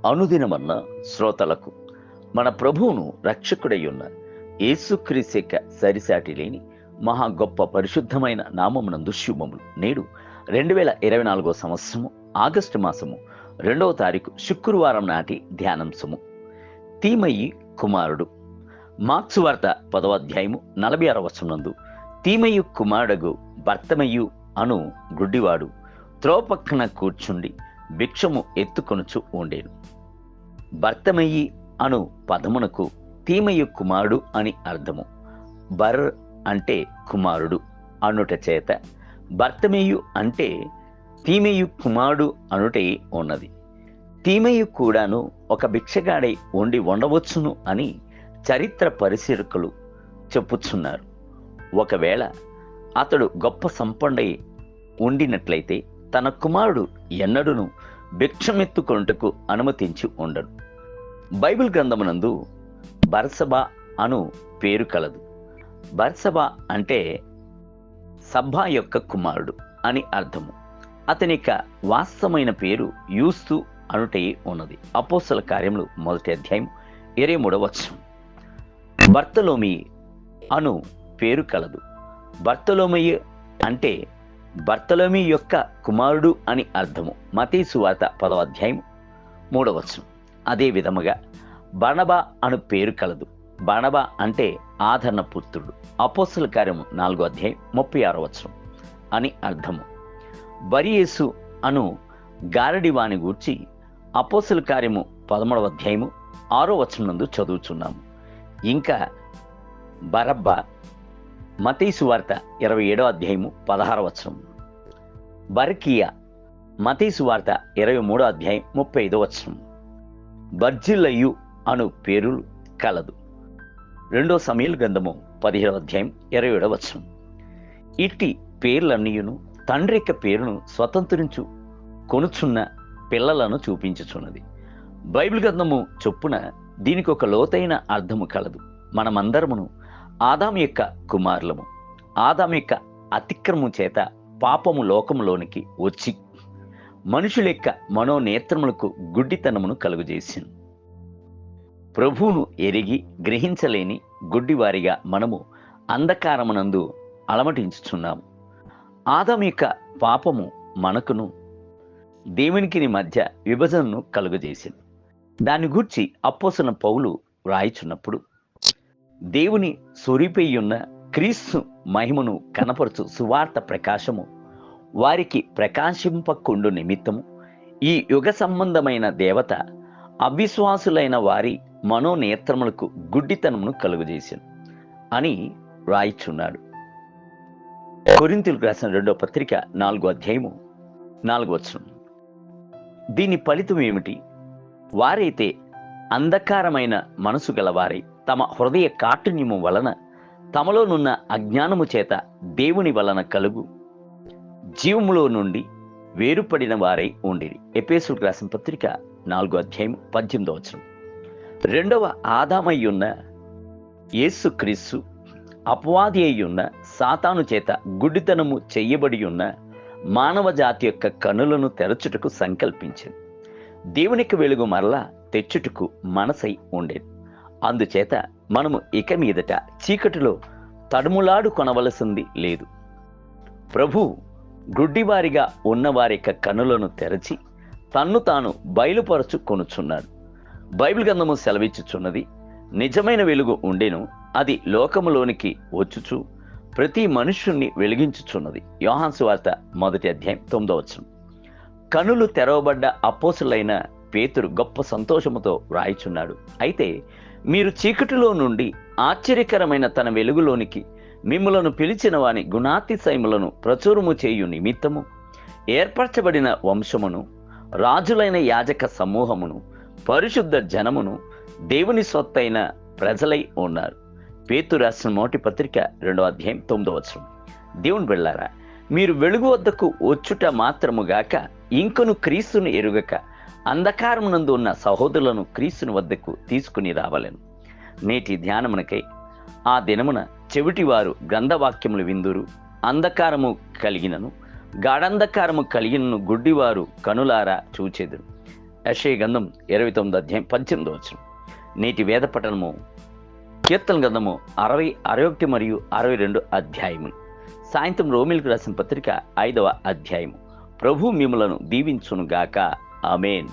అనుదినమన్న శ్రోతలకు మన ప్రభువును రక్షకుడయ్యున్న యేసుక్రీస్తు యొక్క సరిసాటి లేని మహా గొప్ప పరిశుద్ధమైన నామమునందు శుభములు. నేడు 2024 సంవత్సరము ఆగస్టు మాసము 2వ తారీఖు శుక్రవారం నాటి ధ్యానాంశము తీమయి కుమారుడు. మార్క్సు వార్త 10వ అధ్యాయము 46వ వచనమందు తీమయి కుమారుడగు బర్తమయి అను గుడ్డివాడు త్రోపక్కన కూర్చుండి భిక్షము ఎత్తుకొనుచు ఉండేను. బర్తమయి అను పదమునకు తీమయి కుమారుడు అని అర్థము. బర్ అంటే కుమారుడు అనుట చేత బర్తమేయు అంటే తీమయి కుమారుడు అనుటే ఉన్నది. తీమయి కూడాను ఒక భిక్షగాడై ఉండి ఉండవచ్చును అని చరిత్ర పరిశీలకులు చెప్పుచున్నారు. ఒకవేళ అతడు గొప్ప సంపన్నై ఉండినట్లయితే తన కుమారుడు ఎన్నడూను భిక్షమెత్తుకొనుటకు అనుమతించి ఉండడు. బైబిల్ గ్రంథమునందు బర్సబా అను పేరు కలదు. బర్సబా అంటే సబ్బా యొక్క కుమారుడు అని అర్థము. అతని యొక్క వాస్తవమైన పేరు యూస్తు అనుటే ఉన్నది. అపోస్తల కార్యములు 1వ అధ్యాయం 23వ వచనం. బర్తలోమి అను పేరు కలదు. బర్తలోమయి అంటే బర్తలోమి యొక్క కుమారుడు అని అర్థము. మత్తయి సువార్త 10వ అధ్యాయం 3వ వచనం. అదే విధముగా బర్నబా అను పేరు కలదు. బర్నబా అంటే ఆదరణ పుత్రుడు. అపోస్తల కార్యము 4వ అధ్యాయం 36వ వచనం అని అర్థము. బరియేసు అను గారడివాని గూర్చి అపోస్తల కార్యము 13వ అధ్యాయము 6వ వచనం నందు చదువుచున్నాము. ఇంకా బరబ్బా మత్తయి సువార్త 27వ అధ్యాయము 16వ వచనం. బర్కియా మత్తయి సువార్త 23వ అధ్యాయం 35వ వచనం. బర్జిల్లయు అను పేరు కలదు. 2వ సమూయేలు గ్రంథము 17వ అధ్యాయం 27వ వచనం. ఇట్టి పేర్లన్నీయును తండ్రి యొక్క పేరును స్వతంత్రించు కొనుచున్న పిల్లలను చూపించుచున్నది. బైబిల్ గ్రంథము చొప్పున దీనికి ఒక లోతైన అర్థము కలదు. మనమందరమును ఆదాము యొక్క కుమారులము. ఆదాము యొక్క అతిక్రమము చేత పాపము లోకములోనికి వచ్చి మనుషుల యొక్క మనోనేత్రములకు గుడ్డితనమును కలుగజేసింది. ప్రభువును ఎరిగి గ్రహించలేని గుడ్డివారిగా మనము అంధకారమునందు అలమటించుచున్నాము. ఆదాము యొక్క పాపము మనకును దేవునికి మధ్య విభజనను కలుగజేసింది. దాని గూర్చి అపోస్తలుడైన పౌలు వ్రాయిచున్నప్పుడు దేవుని సొరిపెయ్యున్న క్రీస్తు మహిమను కనపరచు సువార్త ప్రకాశము వారికి ప్రకాశింపకుండు నిమిత్తము ఈ యుగ సంబంధమైన దేవత అవిశ్వాసులైన వారి మనోనేత్రములకు గుడ్డితనమును కలుగజేసింది అని వ్రాయిచున్నాడు. కొరింథీయులకు రాసిన 2వ పత్రిక 4వ అధ్యాయము 4వ వచనం. దీని ఫలితం ఏమిటి? వారైతే అంధకారమైన మనసు గలవారై తమ హృదయ కాఠిన్యము వలన తమలోనున్న అజ్ఞానము చేత దేవుని వలన కలుగు జీవములో నుండి వేరుపడిన వారై ఉండిరి. ఎఫెసీయులకు రాసిన పత్రిక 4వ అధ్యాయం 18వ వచనం. 2వ ఆదామయ్యున్న యేసుక్రీస్తు అపవాది అయ్యున్న సాతాను చేత గుడ్డితనము చెయ్యబడి ఉన్న మానవ జాతి యొక్క కనులను తెరచుటకు సంకల్పించింది. దేవునికి వెలుగు మరలా తెచ్చుటకు మనసై ఉండేది. అందుచేత మనము ఇక మీదట చీకటిలో తడుములాడు కొనవలసింది లేదు. ప్రభు గుడ్డివారిగా ఉన్నవారి యొక్క కనులను తెరచి తన్ను తాను బయలుపరచు కొనుచున్నాడు. బైబిల్ గ్రంథము సెలవిచ్చుచున్నది, నిజమైన వెలుగు ఉండెను, అది లోకములోనికి వచ్చుచు ప్రతి మనుష్యుణ్ణి వెలిగించుచున్నది. యోహాను సువార్త 1వ అధ్యాయం 9వ వచనం. కనులు తెరవబడ్డ అపోస్తలుడైన పేతురు గొప్ప సంతోషముతో వ్రాయిచున్నాడు. అయితే మీరు చీకటిలో నుండి ఆశ్చర్యకరమైన తన వెలుగులోనికి మిమ్ములను పిలిచిన వాని గుణాతిశయములను ప్రచురము చేయు నిమిత్తము ఏర్పరచబడిన వంశమును, రాజులైన యాజక సమూహమును, పరిశుద్ధ జనమును, దేవుని సొత్తైన ప్రజలై ఉన్నారు. పేతురు రాసిన మొదటి పత్రిక 2వ అధ్యాయం 9వ వచనం. దేవుని బిడ్డలారా, మీరు వెలుగు వద్దకు వచ్చుట మాత్రముగాక ఇంకను క్రీస్తును ఎరుగక అంధకారమునందు ఉన్న సహోదరులను క్రీస్తుని వద్దకు తీసుకుని రావాలను. నేటి ధ్యానమునకై ఆ దినమున చెవిటివారు గ్రంథవాక్యములు విందురు, అంధకారము కలిగినను గాఢంధకారము కలిగినను గుడ్డివారు కనులారా చూచెదరు. యెషయా గ్రంథం 29 అధ్యాయం 18 వచనం. నేటి వేద పఠనము కీర్తన గ్రంథము 60, 61 మరియు 62 అధ్యాయములు. సాయంత్రం రోమిలకు రాసిన పత్రిక 5వ అధ్యాయము. ప్రభు మిమ్ములను దీవించును గాక. ఆమేన్.